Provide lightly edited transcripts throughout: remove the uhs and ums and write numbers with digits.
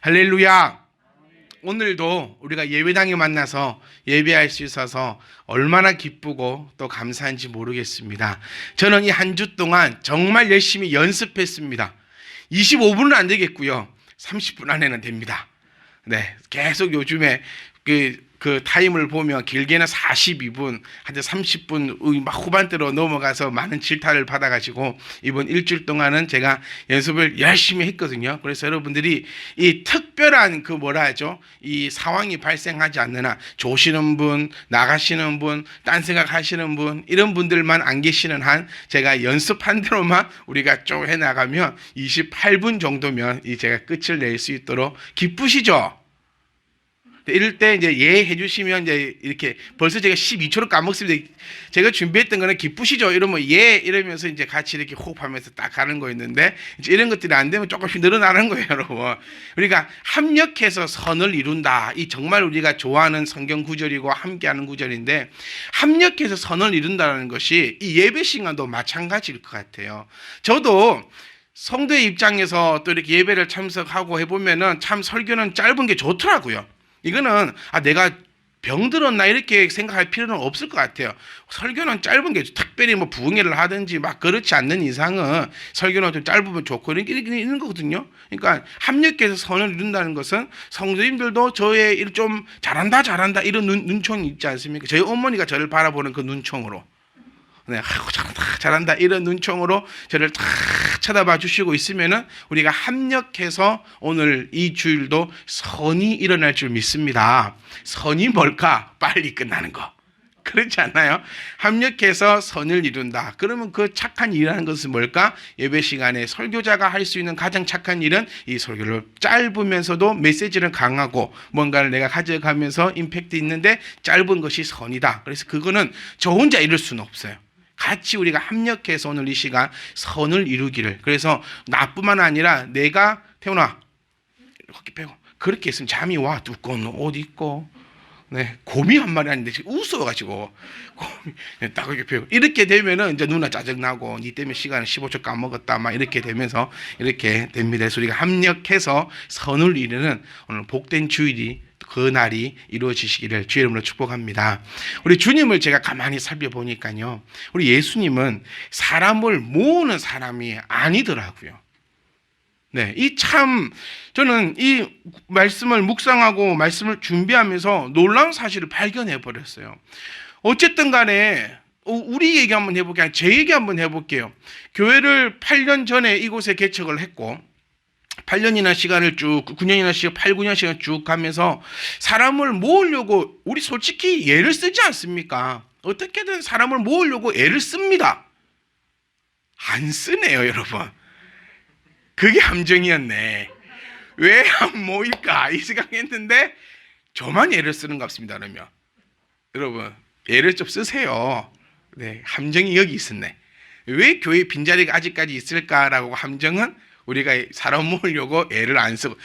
할렐루야. 오늘도 우리가 예배당에 만나서 예배할 수 있어서 얼마나 기쁘고 또 감사한지 모르겠습니다. 저는 이 한 주 동안 정말 열심히 연습했습니다. 25분은 안 되겠고요. 30분 안에는 됩니다. 네, 계속 요즘에 그 타임을 보면 길게는 42분, 한테 30분 막 후반대로 넘어가서 많은 질타를 받아가지고 이번 일주일 동안은 제가 연습을 열심히 했거든요. 그래서 여러분들이 이 특별한 이 상황이 발생하지 않는 한 조시는 분, 나가시는 분, 딴 생각하시는 분 이런 분들만 안 계시는 한 제가 연습한 대로만 우리가 쭉 해나가면 28분 정도면 제가 끝을 낼 수 있도록 기쁘시죠? 이럴 때 이제 예 해주시면 이제 이렇게 벌써 제가 12초를 까먹습니다. 제가 준비했던 거는 기쁘시죠? 이러면 예 이러면서 이제 같이 이렇게 호흡하면서 딱 가는 거였는데 이제 이런 것들이 안 되면 조금씩 늘어나는 거예요, 여러분. 우리가 합력해서 선을 이룬다. 이 정말 우리가 좋아하는 성경 구절이고 함께하는 구절인데 합력해서 선을 이룬다는 것이 이 예배 시간도 마찬가지일 것 같아요. 저도 성도의 입장에서 또 이렇게 예배를 참석하고 해보면은 참 설교는 짧은 게 좋더라고요. 이거는 내가 병들었나 이렇게 생각할 필요는 없을 것 같아요. 설교는 짧은 게 특별히 뭐 부흥회를 하든지 막 그렇지 않는 이상은 설교는 좀 짧으면 좋고 이렇게 있는 거거든요. 그러니까 합력해서 선을 이룬다는 것은 성도님들도 저의 일 좀 잘한다 이런 눈총이 있지 않습니까? 저희 어머니가 저를 바라보는 그 눈총으로 네, 잘한다 이런 눈총으로 저를 탁 쳐다봐 주시고 있으면은 우리가 합력해서 오늘 이 주일도 선이 일어날 줄 믿습니다. 선이 뭘까? 빨리 끝나는 거. 그렇지 않나요? 합력해서 선을 이룬다. 그러면 그 착한 일이라는 것은 뭘까? 예배 시간에 설교자가 할 수 있는 가장 착한 일은 이 설교를 짧으면서도 메시지는 강하고 뭔가를 내가 가져가면서 임팩트 있는데 짧은 것이 선이다. 그래서 그거는 저 혼자 이룰 수는 없어요. 같이 우리가 합력해서 오늘 이 시간 선을 이루기를. 그래서 나뿐만 아니라 내가 태훈아 이렇게 빼고 그렇게 있으면 잠이 와. 두꺼운 옷 입고 네, 곰이 한 마리 아닌데 지금 웃어가지고 곰이 딱 이렇게 빼고 이렇게 되면은 이제 누나 짜증나고 니 때문에 시간을 15초 까먹었다 막 이렇게 되면서 이렇게 됩니다. 그래서 우리가 합력해서 선을 이루는 오늘 복된 주일이 그 날이 이루어지시기를 주의 이름으로 축복합니다. 우리 주님을 제가 가만히 살펴보니까요. 우리 예수님은 사람을 모으는 사람이 아니더라고요. 네, 저는 이 말씀을 묵상하고 말씀을 준비하면서 놀라운 사실을 발견해 버렸어요. 어쨌든 간에 우리 얘기 한번 해볼게요. 제 얘기 한번 해볼게요. 교회를 8년 전에 이곳에 개척을 했고 8년이나 시간을 8, 9년 시간 쭉 가면서 사람을 모으려고 우리 솔직히 애를 쓰지 않습니까? 어떻게든 사람을 모으려고 애를 씁니다. 안 쓰네요, 여러분. 그게 함정이었네. 왜 안 모일까? 이 생각했는데 저만 애를 쓰는 것 같습니다. 그러면 여러분 애를 좀 쓰세요. 네, 함정이 여기 있었네. 왜 교회 빈자리가 아직까지 있을까라고 함정은 우리가 사람 모으려고 애를 안 쓰고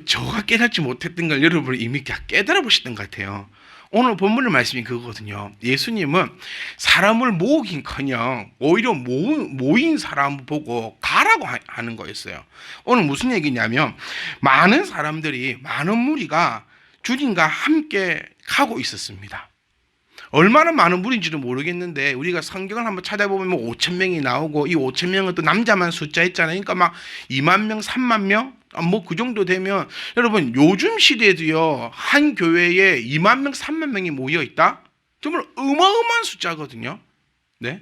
저가 깨닫지 못했던 걸 여러분이 이미 깨달아 보셨던 것 같아요. 오늘 본문의 말씀이 그거거든요. 예수님은 사람을 모으긴커녕 오히려 모인 사람 보고 가라고 하는 거였어요. 오늘 무슨 얘기냐면 많은 사람들이 많은 무리가 주님과 함께 가고 있었습니다. 얼마나 많은 무리인지도 모르겠는데 우리가 성경을 한번 찾아보면 5천 명이 나오고 이 5천 명은 또 남자만 숫자였잖아요. 그러니까 막 2만 명, 3만 명 뭐 그 정도 되면 여러분 요즘 시대에도요 한 교회에 2만 명, 3만 명이 모여 있다? 정말 어마어마한 숫자거든요. 네.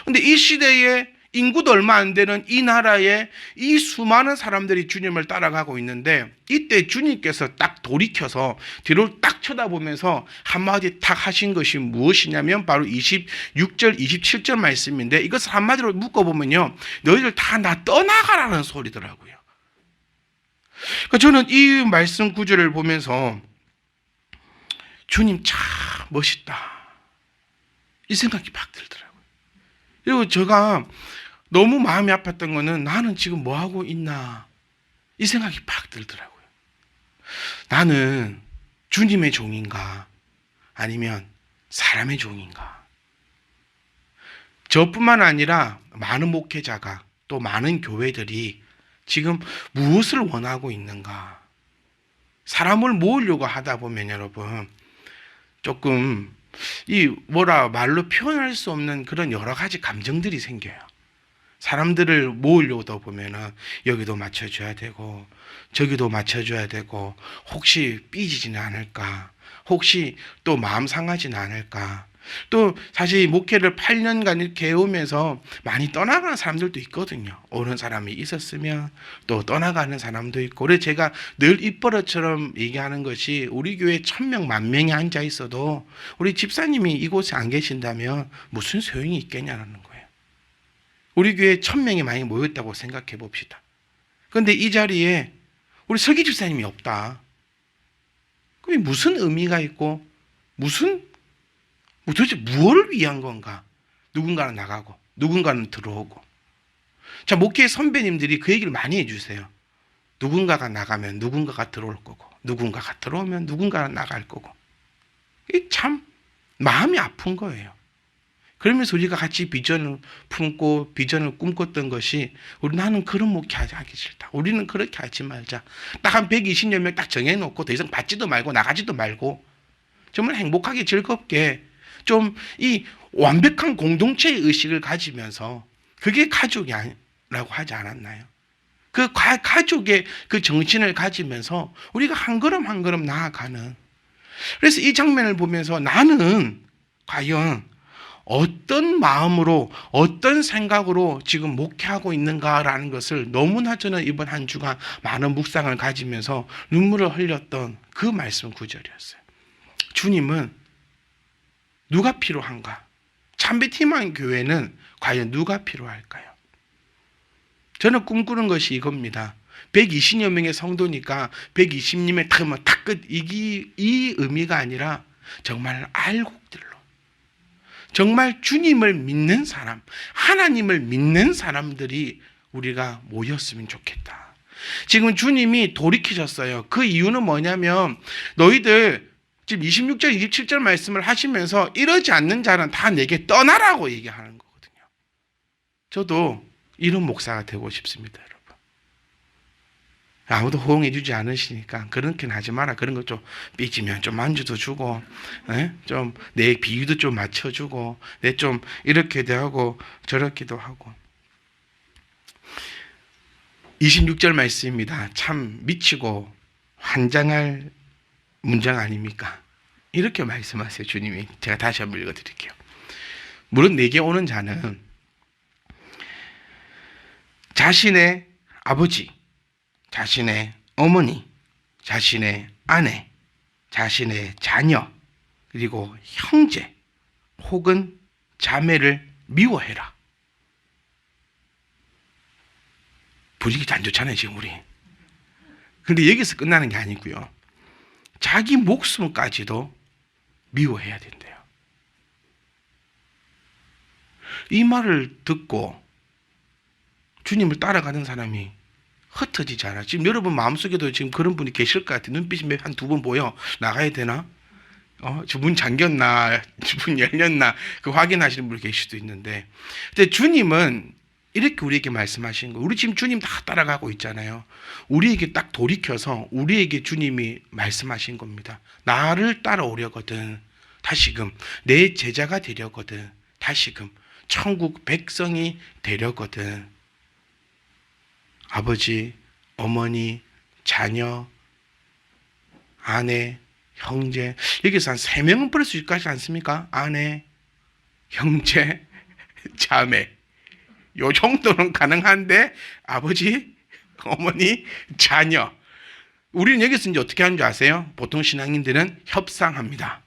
근데 이 시대에 인구도 얼마 안 되는 이 나라에 이 수많은 사람들이 주님을 따라가고 있는데 이때 주님께서 딱 돌이켜서 뒤로 딱 쳐다보면서 한마디 탁 하신 것이 무엇이냐면 바로 26절, 27절 말씀인데 이것을 한마디로 묶어보면요. 너희들 다 나 떠나가라는 소리더라고요. 그러니까 저는 이 말씀 구절을 보면서 주님 참 멋있다. 이 생각이 막 들더라고요. 그리고 제가 너무 마음이 아팠던 거는 나는 지금 뭐 하고 있나 이 생각이 팍 들더라고요. 나는 주님의 종인가 아니면 사람의 종인가. 저뿐만 아니라 많은 목회자가 또 많은 교회들이 지금 무엇을 원하고 있는가? 사람을 모으려고 하다 보면 여러분 조금 말로 표현할 수 없는 그런 여러 가지 감정들이 생겨요. 사람들을 모으려다 보면은 여기도 맞춰줘야 되고 저기도 맞춰줘야 되고 혹시 삐지지는 않을까? 혹시 또 마음 상하지는 않을까? 또 사실 목회를 8년간 이렇게 해오면서 많이 떠나가는 사람들도 있거든요. 오는 사람이 있었으면 또 떠나가는 사람도 있고. 그래서 제가 늘 입버릇처럼 얘기하는 것이 우리 교회 1000명, 10,000명이 앉아 있어도 우리 집사님이 이곳에 안 계신다면 무슨 소용이 있겠냐는 거예요. 우리 교회에 1000명이 많이 모였다고 생각해 봅시다. 그런데 이 자리에 우리 설기 집사님이 없다. 그럼 무슨 의미가 있고 도대체 무엇을 위한 건가? 누군가는 나가고 누군가는 들어오고. 자, 목회 선배님들이 그 얘기를 많이 해주세요. 누군가가 나가면 누군가가 들어올 거고 누군가가 들어오면 누군가는 나갈 거고. 이게 참 마음이 아픈 거예요. 그러면서 우리가 같이 비전을 품고 비전을 꿈꿨던 것이 나는 그런 목회 하기 싫다. 우리는 그렇게 하지 말자. 딱 한 120여 명 딱 정해놓고 더 이상 받지도 말고 나가지도 말고 정말 행복하게 즐겁게 좀 이 완벽한 공동체의 의식을 가지면서 그게 가족이라고 하지 않았나요? 그 가족의 그 정신을 가지면서 우리가 한 걸음 한 걸음 나아가는. 그래서 이 장면을 보면서 나는 과연 어떤 마음으로 어떤 생각으로 지금 목회하고 있는가라는 것을 너무나 저는 이번 한 주간 많은 묵상을 가지면서 눈물을 흘렸던 그 말씀 구절이었어요. 주님은 누가 필요한가? 참빛희망 교회는 과연 누가 필요할까요? 저는 꿈꾸는 것이 이겁니다. 120여 명의 성도니까 120님의 딱 끝 이 의미가 아니라 정말 알곡들로 정말 주님을 믿는 사람, 하나님을 믿는 사람들이 우리가 모였으면 좋겠다. 지금 주님이 돌이키셨어요. 그 이유는 뭐냐면 너희들 지금 26절, 27절 말씀을 하시면서 이러지 않는 자는 다 내게 떠나라고 얘기하는 거거든요. 저도 이런 목사가 되고 싶습니다, 여러분. 아무도 호응해 주지 않으시니까 그렇게는 하지 마라. 그런 거 좀 삐지면 좀 만주도 주고, 좀 내 비유도 좀 맞춰주고, 내 좀 이렇게도 하고 저렇게도 하고. 26절 말씀입니다. 참 미치고 환장할 문장 아닙니까? 이렇게 말씀하세요, 주님이. 제가 다시 한번 읽어드릴게요. 물론 내게 오는 자는 자신의 아버지, 자신의 어머니, 자신의 아내, 자신의 자녀, 그리고 형제 혹은 자매를 미워해라. 분위기 안 좋잖아요, 지금 우리. 그런데 여기서 끝나는 게 아니고요. 자기 목숨까지도 미워해야 된대요. 이 말을 듣고 주님을 따라가는 사람이 흩어지지 않아. 지금 여러분 마음속에도 지금 그런 분이 계실 것 같아요. 눈빛이 한 두 번 보여. 나가야 되나? 저 문 잠겼나? 문 열렸나? 그 확인하시는 분이 계실 수도 있는데. 근데 주님은 이렇게 우리에게 말씀하시는 거예요. 우리 지금 주님 다 따라가고 있잖아요. 우리에게 딱 돌이켜서 우리에게 주님이 말씀하신 겁니다. 나를 따라오려거든. 다시금 내 제자가 되려거든. 다시금 천국 백성이 되려거든. 아버지, 어머니, 자녀, 아내, 형제. 여기서 한 3명은 버릴 수 있지 않습니까? 아내, 형제, 자매. 요 정도는 가능한데 아버지, 어머니, 자녀. 우리는 여기서 이제 어떻게 하는 줄 아세요? 보통 신앙인들은 협상합니다.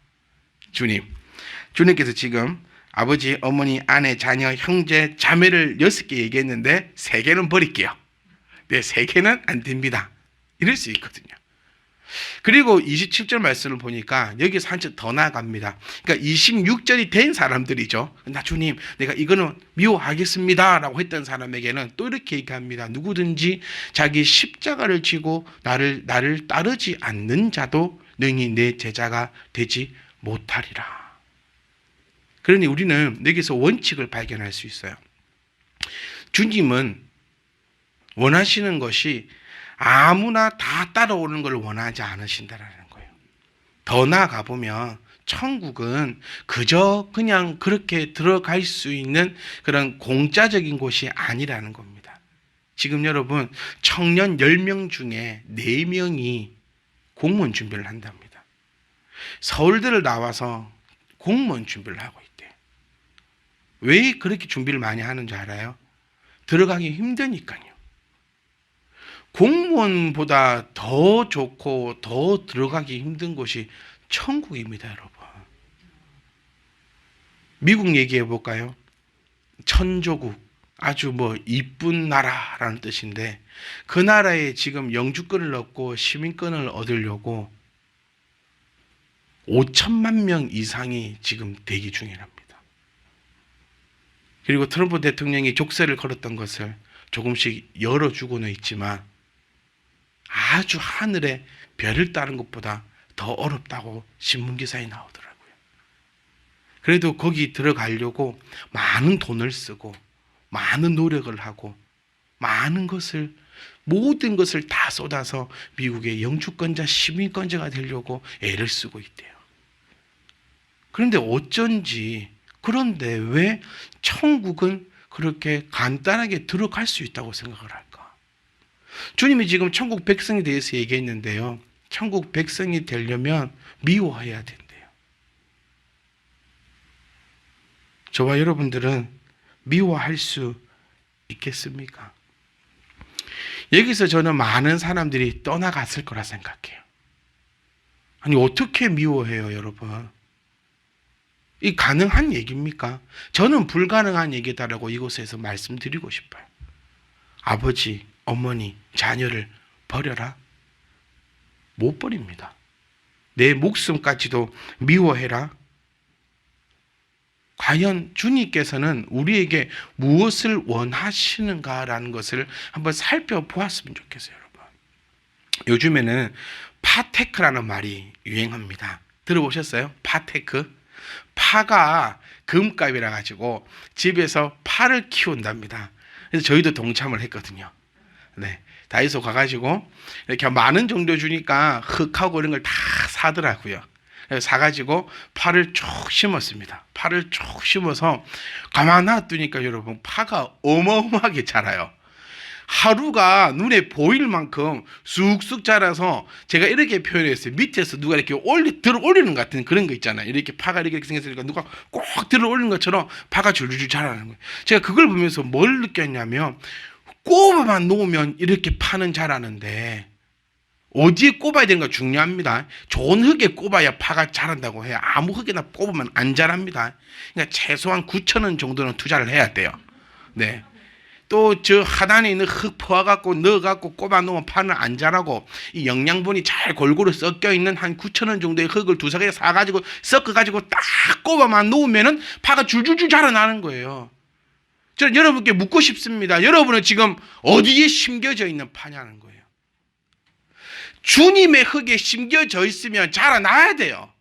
주님께서 지금 아버지, 어머니, 아내, 자녀, 형제, 자매를 6개 얘기했는데 3개는 버릴게요. 네, 3개는 안 됩니다. 이럴 수 있거든요. 그리고 27절 말씀을 보니까 여기서 한층 더 나아갑니다. 그러니까 26절이 된 사람들이죠. 나 주님, 내가 이거는 미워하겠습니다 라고 했던 사람에게는 또 이렇게 얘기합니다. 누구든지 자기 십자가를 지고 나를 따르지 않는 자도 능히 내 제자가 되지 못하리라. 그러니 우리는 여기서 원칙을 발견할 수 있어요. 주님은 원하시는 것이 아무나 다 따라오는 걸 원하지 않으신다라는 거예요. 더 나아가 보면 천국은 그저 그냥 그렇게 들어갈 수 있는 그런 공짜적인 곳이 아니라는 겁니다. 지금 여러분 청년 10명 중에 4명이 공무원 준비를 한답니다. 서울대를 나와서 공무원 준비를 하고 있대요. 왜 그렇게 준비를 많이 하는 줄 알아요? 들어가기 힘드니까요. 공무원보다 더 좋고 더 들어가기 힘든 곳이 천국입니다, 여러분. 미국 얘기해 볼까요? 천조국, 아주 이쁜 나라라는 뜻인데 그 나라에 지금 영주권을 얻고 시민권을 얻으려고 5천만 명 이상이 지금 대기 중이랍니다. 그리고 트럼프 대통령이 족쇄를 걸었던 것을 조금씩 열어주고는 있지만 아주 하늘에 별을 따는 것보다 더 어렵다고 신문기사에 나오더라고요. 그래도 거기 들어가려고 많은 돈을 쓰고 많은 노력을 하고 모든 것을 다 쏟아서 미국의 영주권자, 시민권자가 되려고 애를 쓰고 있대요. 그런데 어쩐지, 그런데 왜 천국은 그렇게 간단하게 들어갈 수 있다고 생각을 할까? 주님이 지금 천국 백성에 대해서 얘기했는데요. 천국 백성이 되려면 미워해야 된대요. 저와 여러분들은 미워할 수 있겠습니까? 여기서 저는 많은 사람들이 떠나갔을 거라 생각해요. 아니, 어떻게 미워해요, 여러분? 이 가능한 얘기입니까? 저는 불가능한 얘기다라고 이곳에서 말씀드리고 싶어요. 아버지, 어머니, 자녀를 버려라? 못 버립니다. 내 목숨까지도 미워해라? 과연 주님께서는 우리에게 무엇을 원하시는가라는 것을 한번 살펴보았으면 좋겠어요, 여러분. 요즘에는 파테크라는 말이 유행합니다. 들어보셨어요? 파테크? 파가 금값이라 가지고 집에서 파를 키운답니다. 그래서 저희도 동참을 했거든요. 네, 다이소 가가지고 이렇게 많은 정도 주니까 흙하고 이런 걸 다 사더라고요. 그래서 사가지고 파를 쭉 심었습니다. 파를 쭉 심어서 가만 놔두니까 여러분 파가 어마어마하게 자라요. 하루가 눈에 보일 만큼 쑥쑥 자라서 제가 이렇게 표현했어요. 밑에서 누가 이렇게 들어 올리는 것 같은 그런 거 있잖아요. 이렇게 파가 이렇게 생겼으니까 누가 꼭 들어 올리는 것처럼 파가 줄줄 자라는 거예요. 제가 그걸 보면서 뭘 느꼈냐면 꼽아만 놓으면 이렇게 파는 자라는데 어디에 꼽아야 되는 가 중요합니다. 좋은 흙에 꼽아야 파가 자란다고 해요. 아무 흙에나 꼽으면 안 자랍니다. 그러니까 최소한 9,000원 정도는 투자를 해야 돼요. 네. 또 저 하단에 있는 흙 퍼와갖고 넣어갖고 꼽아 놓으면 파는 안 자라고, 이 영양분이 잘 골고루 섞여 있는 한 9,000원 정도의 흙을 두세 개 사가지고 섞어가지고 딱 꼽아만 놓으면은 파가 줄줄줄 자라나는 거예요. 저는 여러분께 묻고 싶습니다. 여러분은 지금 어디에 심겨져 있는 파냐는 거예요. 주님의 흙에 심겨져 있으면 자라나야 돼요.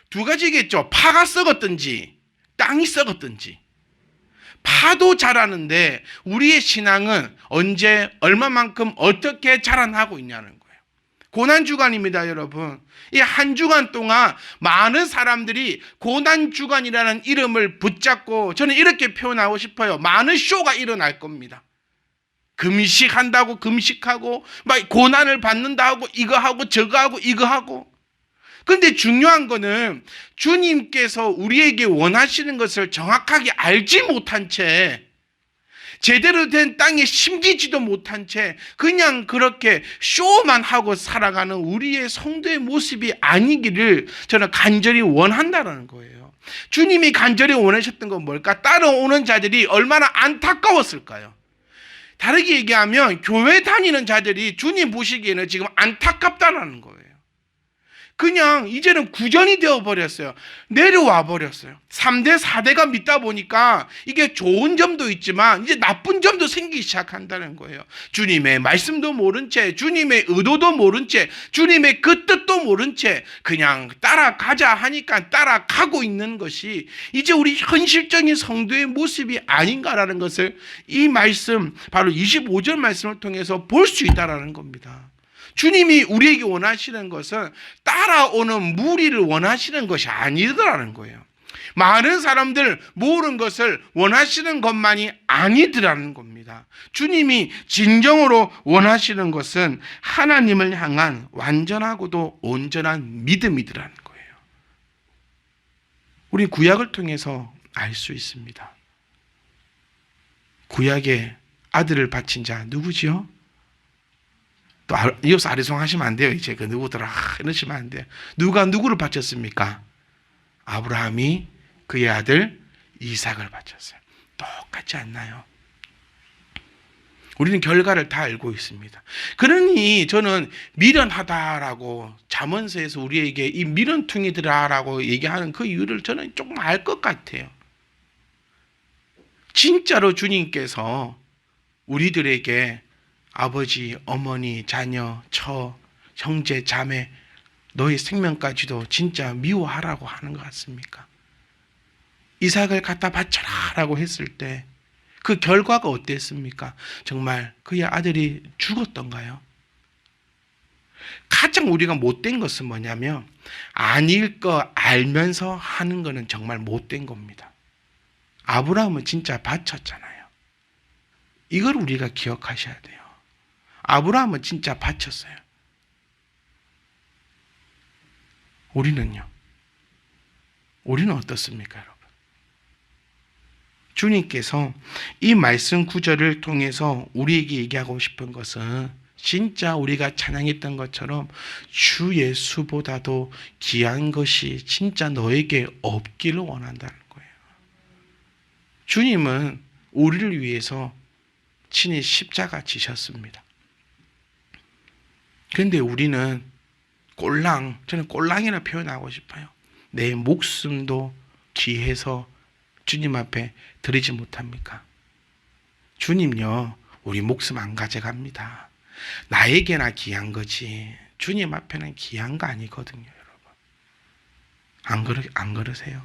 두 가지겠죠. 파가 썩었든지 땅이 썩었든지. 파도 자라는데 우리의 신앙은 언제 얼마만큼 어떻게 자라나고 있냐는 거예요. 고난주간입니다, 여러분. 이 한 주간 동안 많은 사람들이 고난주간이라는 이름을 붙잡고, 저는 이렇게 표현하고 싶어요. 많은 쇼가 일어날 겁니다. 금식한다고 금식하고 막 고난을 받는다 하고 이거 하고 저거 하고 이거 하고. 근데 중요한 거는 주님께서 우리에게 원하시는 것을 정확하게 알지 못한 채, 제대로 된 땅에 심기지도 못한 채 그냥 그렇게 쇼만 하고 살아가는 우리의 성도의 모습이 아니기를 저는 간절히 원한다는 거예요. 주님이 간절히 원하셨던 건 뭘까? 따라오는 자들이 얼마나 안타까웠을까요? 다르게 얘기하면 교회 다니는 자들이 주님 보시기에는 지금 안타깝다는 거예요. 그냥 이제는 구전이 되어버렸어요. 내려와 버렸어요. 3대, 4대가 믿다 보니까 이게 좋은 점도 있지만 이제 나쁜 점도 생기기 시작한다는 거예요. 주님의 말씀도 모른 채, 주님의 의도도 모른 채, 주님의 그 뜻도 모른 채 그냥 따라가자 하니까 따라가고 있는 것이 이제 우리 현실적인 성도의 모습이 아닌가라는 것을 이 말씀, 바로 25절 말씀을 통해서 볼 수 있다는 겁니다. 주님이 우리에게 원하시는 것은 따라오는 무리를 원하시는 것이 아니더라는 거예요. 많은 사람들 모르는 것을 원하시는 것만이 아니더라는 겁니다. 주님이 진정으로 원하시는 것은 하나님을 향한 완전하고도 온전한 믿음이더라는 거예요. 우리 구약을 통해서 알 수 있습니다. 구약에 아들을 바친 자 누구지요? 또 이어서 아리송하시면 안 돼요. 이제 그 누구더라 이러시면 안 돼요. 누가 누구를 바쳤습니까? 아브라함이 그의 아들 이삭을 바쳤어요. 똑같지 않나요? 우리는 결과를 다 알고 있습니다. 그러니 저는 미련하다라고 잠언서에서 우리에게 이 미련퉁이들아라고 얘기하는 그 이유를 저는 조금 알 것 같아요. 진짜로 주님께서 우리들에게 아버지, 어머니, 자녀, 처, 형제, 자매, 너의 생명까지도 진짜 미워하라고 하는 것 같습니까? 이삭을 갖다 바쳐라 라고 했을 때 그 결과가 어땠습니까? 정말 그의 아들이 죽었던가요? 가장 우리가 못된 것은 뭐냐면 아닐 거 알면서 하는 거는 정말 못된 겁니다. 아브라함은 진짜 바쳤잖아요. 이걸 우리가 기억하셔야 돼요. 아브라함은 진짜 바쳤어요. 우리는요? 우리는 어떻습니까, 여러분? 주님께서 이 말씀 구절을 통해서 우리에게 얘기하고 싶은 것은 진짜 우리가 찬양했던 것처럼 주 예수보다도 귀한 것이 진짜 너에게 없기를 원한다는 거예요. 주님은 우리를 위해서 친히 십자가 지셨습니다. 그런데 우리는 저는 꼴랑이라 표현하고 싶어요. 내 목숨도 귀해서 주님 앞에 드리지 못합니까? 주님요, 우리 목숨 안 가져갑니다. 나에게나 귀한 거지 주님 앞에는 귀한 거 아니거든요, 여러분. 안 그러세요?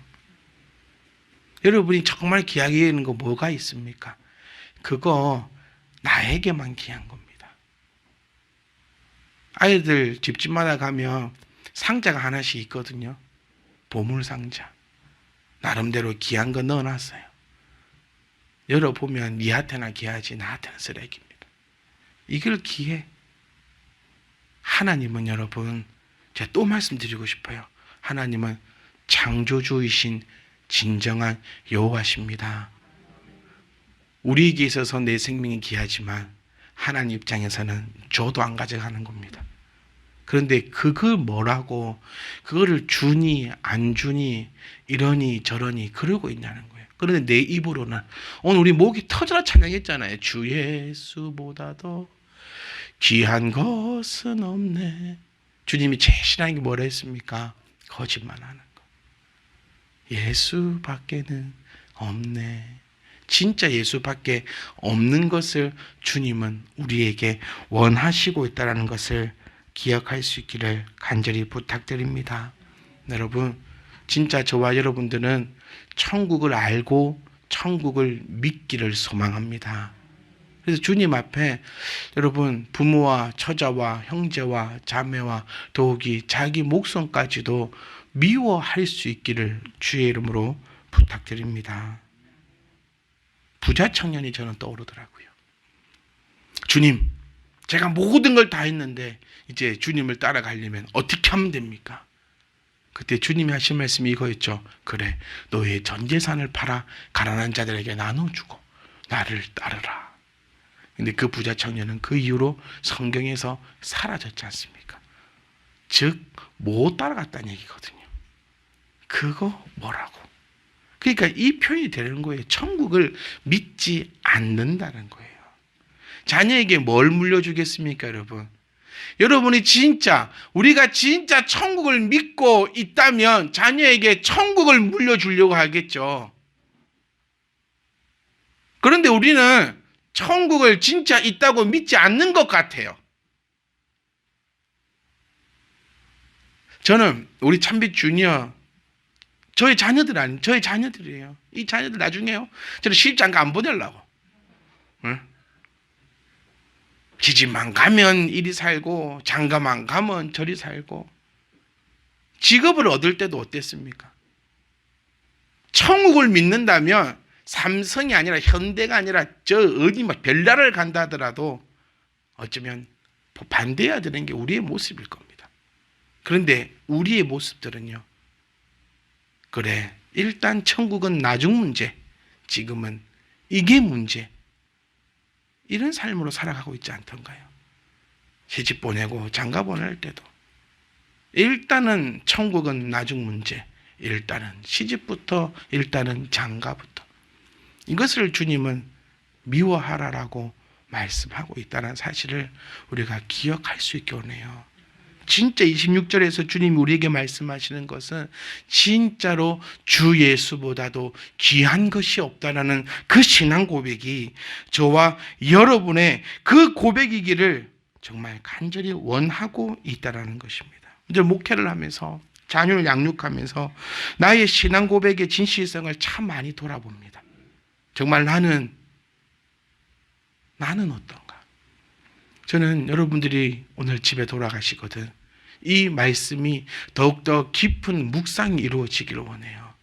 여러분이 정말 귀하게 여기는 거 뭐가 있습니까? 그거 나에게만 귀한 겁니다. 아이들 집집마다 가면 상자가 하나씩 있거든요. 보물상자. 나름대로 귀한 거 넣어놨어요. 열어보면 니한테나 귀하지 나한테는 쓰레기입니다. 이걸 귀해. 하나님은 여러분, 제가 또 말씀드리고 싶어요. 하나님은 창조주이신 진정한 여호와십니다. 우리에게 있어서 내 생명이 귀하지만 하나님 입장에서는 줘도 안 가져가는 겁니다. 그런데 그걸 뭐라고 그거를 주니 안 주니 이러니 저러니 그러고 있냐는 거예요. 그런데 내 입으로는 오늘 우리 목이 터져라 찬양했잖아요. 주 예수보다도 귀한 것은 없네. 주님이 제일 싫어하는 게 뭐라 했습니까? 거짓말하는 거. 예수밖에는 없네. 진짜 예수밖에 없는 것을 주님은 우리에게 원하시고 있다는 것을 기억할 수 있기를 간절히 부탁드립니다. 여러분, 진짜 저와 여러분들은 천국을 알고 천국을 믿기를 소망합니다. 그래서 주님 앞에 여러분 부모와 처자와 형제와 자매와 더욱이 자기 목숨까지도 미워할 수 있기를 주의 이름으로 부탁드립니다. 부자 청년이 저는 떠오르더라고요. 주님, 제가 모든 걸 다 했는데 이제 주님을 따라가려면 어떻게 하면 됩니까? 그때 주님이 하신 말씀이 이거였죠. 그래, 너의 전 재산을 팔아 가난한 자들에게 나눠주고 나를 따르라. 근데 그 부자 청년은 그 이후로 성경에서 사라졌지 않습니까? 즉, 못 따라갔다는 얘기거든요. 그거 뭐라고? 그러니까 이 표현이 되는 거예요. 천국을 믿지 않는다는 거예요. 자녀에게 뭘 물려주겠습니까, 여러분? 여러분이 진짜 우리가 진짜 천국을 믿고 있다면 자녀에게 천국을 물려주려고 하겠죠. 그런데 우리는 천국을 진짜 있다고 믿지 않는 것 같아요. 저는 우리 찬빛 주니어 저희 자녀들이에요. 이 자녀들 나중에요. 저는 시집장가 안 보내려고. 응? 시집만 가면 이리 살고 장가만 가면 저리 살고. 직업을 얻을 때도 어땠습니까? 천국을 믿는다면 삼성이 아니라 현대가 아니라 저 어디 막 별나라를 간다 하더라도 어쩌면 반대해야 되는 게 우리의 모습일 겁니다. 그런데 우리의 모습들은요. 그래, 일단 천국은 나중 문제, 지금은 이게 문제. 이런 삶으로 살아가고 있지 않던가요? 시집 보내고 장가 보낼 때도 일단은 천국은 나중 문제, 일단은 시집부터, 일단은 장가부터. 이것을 주님은 미워하라라고 말씀하고 있다는 사실을 우리가 기억할 수 있게 오네요. 진짜 26절에서 주님이 우리에게 말씀하시는 것은 진짜로 주 예수보다도 귀한 것이 없다라는 그 신앙 고백이 저와 여러분의 그 고백이기를 정말 간절히 원하고 있다라는 것입니다. 이제 목회를 하면서 자녀를 양육하면서 나의 신앙 고백의 진실성을 참 많이 돌아봅니다. 정말 나는 어떤가? 저는 여러분들이 오늘 집에 돌아가시거든 이 말씀이 더욱더 깊은 묵상이 이루어지기를 원해요.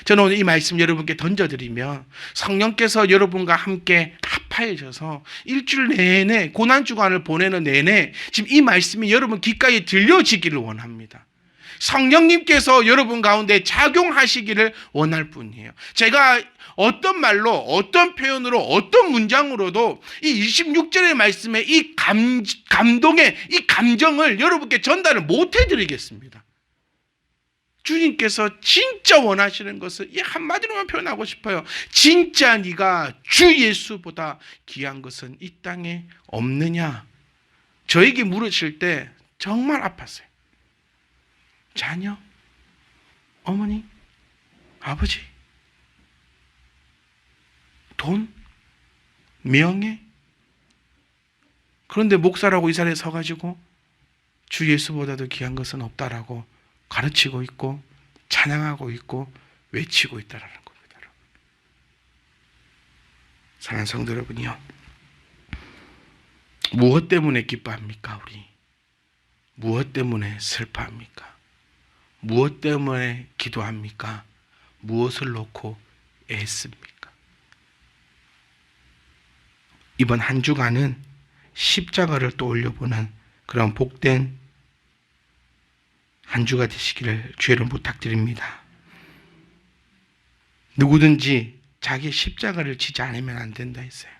저는 오늘 이 말씀 여러분께 던져드리며 성령께서 여러분과 함께 합하여져서 일주일 내내 고난주간을 보내는 내내 지금 이 말씀이 여러분 귓가에 들려지기를 원합니다. 성령님께서 여러분 가운데 작용하시기를 원할 뿐이에요. 제가 어떤 말로, 어떤 표현으로, 어떤 문장으로도 이 26절의 말씀에 이 감동의 이 감정을 여러분께 전달을 못 해드리겠습니다. 주님께서 진짜 원하시는 것을 이 한마디로만 표현하고 싶어요. 진짜 네가 주 예수보다 귀한 것은 이 땅에 없느냐? 저에게 물으실 때 정말 아팠어요. 자녀, 어머니, 아버지, 돈, 명예. 그런데 목사라고 이 자리에 서가지고 주 예수보다도 귀한 것은 없다라고 가르치고 있고 찬양하고 있고 외치고 있다라는 겁니다. 사랑하는 성도 여러분이요, 무엇 때문에 기뻐합니까? 우리 무엇 때문에 슬퍼합니까? 무엇 때문에 기도합니까? 무엇을 놓고 애씁니까? 이번 한 주간은 십자가를 떠올려보는 그런 복된 한 주가 되시기를 주의를 부탁드립니다. 누구든지 자기 십자가를 지지 않으면 안 된다 했어요.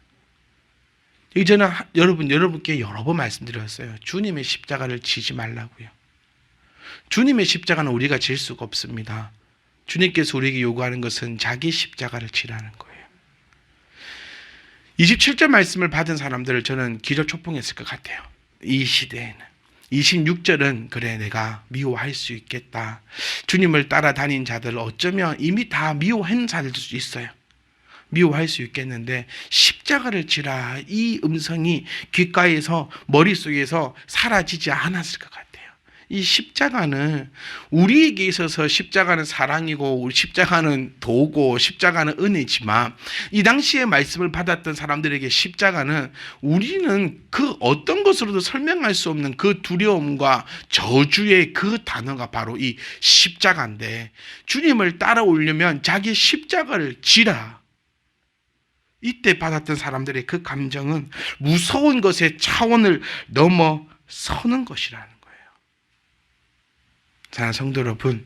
저는 여러분께 여러 번 말씀드렸어요. 주님의 십자가를 지지 말라고요. 주님의 십자가는 우리가 질 수가 없습니다. 주님께서 우리에게 요구하는 것은 자기 십자가를 지라는 거예요. 27절 말씀을 받은 사람들을 저는 기절초풍했을 것 같아요. 이 시대에는. 26절은 그래 내가 미워할 수 있겠다. 주님을 따라다닌 자들 어쩌면 이미 다 미워한 자들도 있어요. 미워할 수 있겠는데 십자가를 지라 이 음성이 귓가에서 머릿속에서 사라지지 않았을 것 같아요. 이 십자가는 우리에게 있어서 십자가는 사랑이고 십자가는 도고 십자가는 은혜지만 이 당시에 말씀을 받았던 사람들에게 십자가는 우리는 그 어떤 것으로도 설명할 수 없는 그 두려움과 저주의 그 단어가 바로 이 십자가인데 주님을 따라오려면 자기 십자가를 지라. 이때 받았던 사람들의 그 감정은 무서운 것의 차원을 넘어서는 것이라는 거예요. 사랑하는 성도 여러분,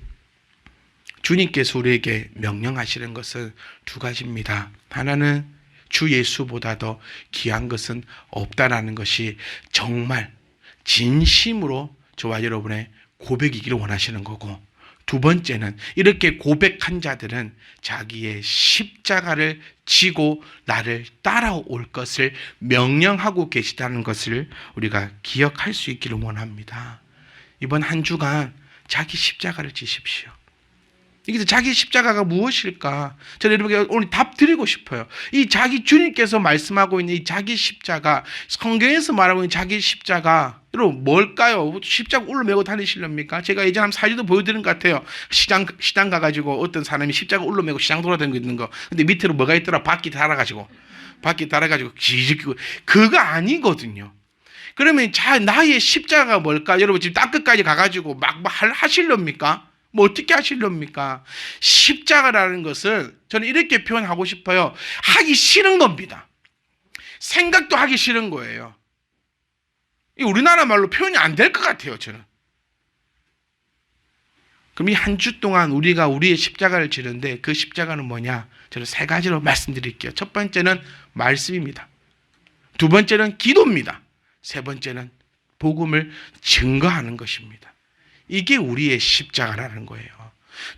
주님께서 우리에게 명령하시는 것은 두 가지입니다. 하나는 주 예수보다 더 귀한 것은 없다라는 것이 정말 진심으로 저와 여러분의 고백이기를 원하시는 거고, 두 번째는 이렇게 고백한 자들은 자기의 십자가를 지고 나를 따라올 것을 명령하고 계시다는 것을 우리가 기억할 수 있기를 원합니다. 이번 한 주간 자기 십자가를 지십시오. 이게 자기 십자가가 무엇일까? 저는 여러분께 오늘 답 드리고 싶어요. 이 자기 주님께서 말씀하고 있는 이 자기 십자가, 성경에서 말하고 있는 자기 십자가, 여러분 뭘까요? 십자가 울러매고 다니시렵니까? 제가 예전에 한 사진도 보여드린 것 같아요. 시장 가가지고 어떤 사람이 십자가 울러매고 시장 돌아다니고 있는 거. 근데 밑으로 뭐가 있더라? 바퀴 달아가지고 지지고 그거 아니거든요. 그러면 나의 십자가가 뭘까? 여러분 지금 땅 끝까지 가가지고 막 하실렵니까? 뭐 어떻게 하실렵니까? 십자가라는 것은 저는 이렇게 표현하고 싶어요. 하기 싫은 겁니다. 생각도 하기 싫은 거예요. 우리나라 말로 표현이 안 될 것 같아요, 저는. 그럼 이 한 주 동안 우리가 우리의 십자가를 지는데 그 십자가는 뭐냐? 저는 세 가지로 말씀드릴게요. 첫 번째는 말씀입니다. 두 번째는 기도입니다. 세 번째는 복음을 증거하는 것입니다. 이게 우리의 십자가라는 거예요.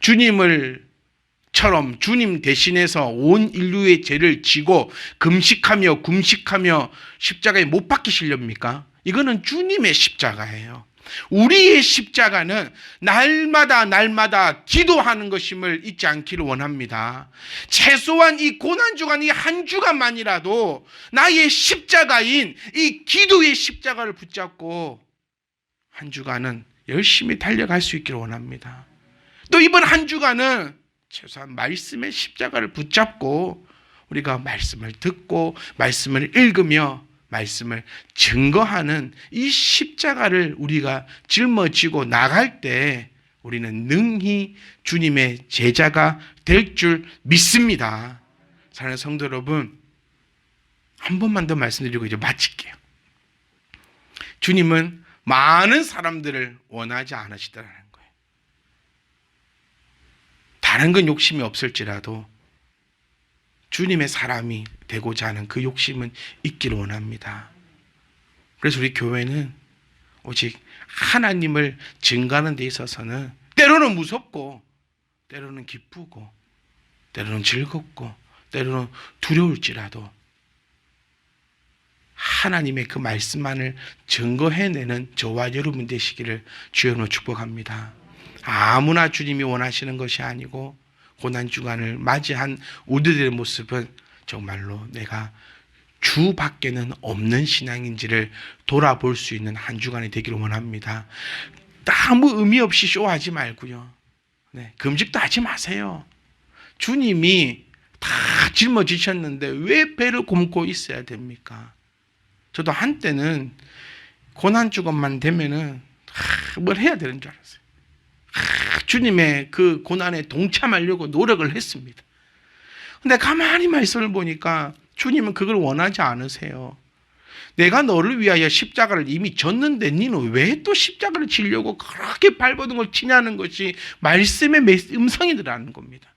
주님처럼 주님 대신해서 온 인류의 죄를 지고 금식하며 굶식하며 십자가에 못 박히시렵니까? 이거는 주님의 십자가예요. 우리의 십자가는 날마다 기도하는 것임을 잊지 않기를 원합니다. 최소한 이 고난주간 이 한 주간만이라도 나의 십자가인 이 기도의 십자가를 붙잡고 한 주간은 열심히 달려갈 수 있기를 원합니다. 또 이번 한 주간은 최소한 말씀의 십자가를 붙잡고 우리가 말씀을 듣고 말씀을 읽으며 말씀을 증거하는 이 십자가를 우리가 짊어지고 나갈 때 우리는 능히 주님의 제자가 될 줄 믿습니다. 사랑하는 성도 여러분, 한 번만 더 말씀드리고 이제 마칠게요. 주님은 많은 사람들을 원하지 않으시더라는 거예요. 다른 건 욕심이 없을지라도 주님의 사람이 되고자 하는 그 욕심은 있기를 원합니다. 그래서 우리 교회는 오직 하나님을 증거하는 데 있어서는 때로는 무섭고 때로는 기쁘고 때로는 즐겁고 때로는 두려울지라도 하나님의 그 말씀만을 증거해내는 저와 여러분 되시기를 주여로 축복합니다. 아무나 주님이 원하시는 것이 아니고 고난주간을 맞이한 우리들의 모습은 정말로 내가 주밖에는 없는 신앙인지를 돌아볼 수 있는 한 주간이 되기를 원합니다. 아무 의미 없이 쇼하지 말고요. 금식도 하지 마세요. 주님이 다 짊어지셨는데 왜 배를 곪고 있어야 됩니까? 저도 한때는 고난주간만 되면은 뭘 해야 되는 줄 알았어요. 주님의 그 고난에 동참하려고 노력을 했습니다. 근데 가만히 말씀을 보니까 주님은 그걸 원하지 않으세요. 내가 너를 위하여 십자가를 이미 졌는데 너는 왜 또 십자가를 지려고 그렇게 발버둥을 치냐는 것이 말씀의 음성이더라는 겁니다.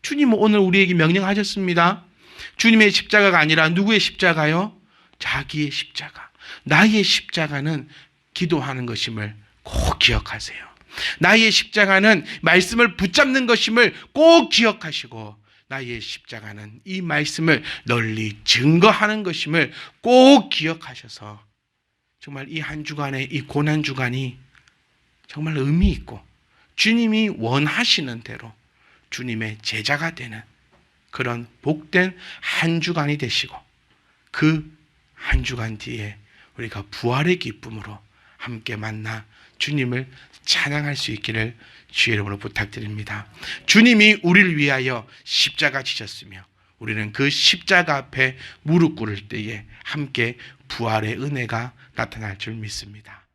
주님은 오늘 우리에게 명령하셨습니다. 주님의 십자가가 아니라 누구의 십자가요? 자기의 십자가. 나의 십자가는 기도하는 것임을 꼭 기억하세요. 나의 십자가는 말씀을 붙잡는 것임을 꼭 기억하시고 나의 십자가는 이 말씀을 널리 증거하는 것임을 꼭 기억하셔서 정말 이 한 주간의 이 고난 주간이 정말 의미 있고 주님이 원하시는 대로 주님의 제자가 되는 그런 복된 한 주간이 되시고 그 한 주간 뒤에 우리가 부활의 기쁨으로 함께 만나 주님을 찬양할 수 있기를 주의 이름으로 부탁드립니다. 주님이 우리를 위하여 십자가 지셨으며 우리는 그 십자가 앞에 무릎 꿇을 때에 함께 부활의 은혜가 나타날 줄 믿습니다.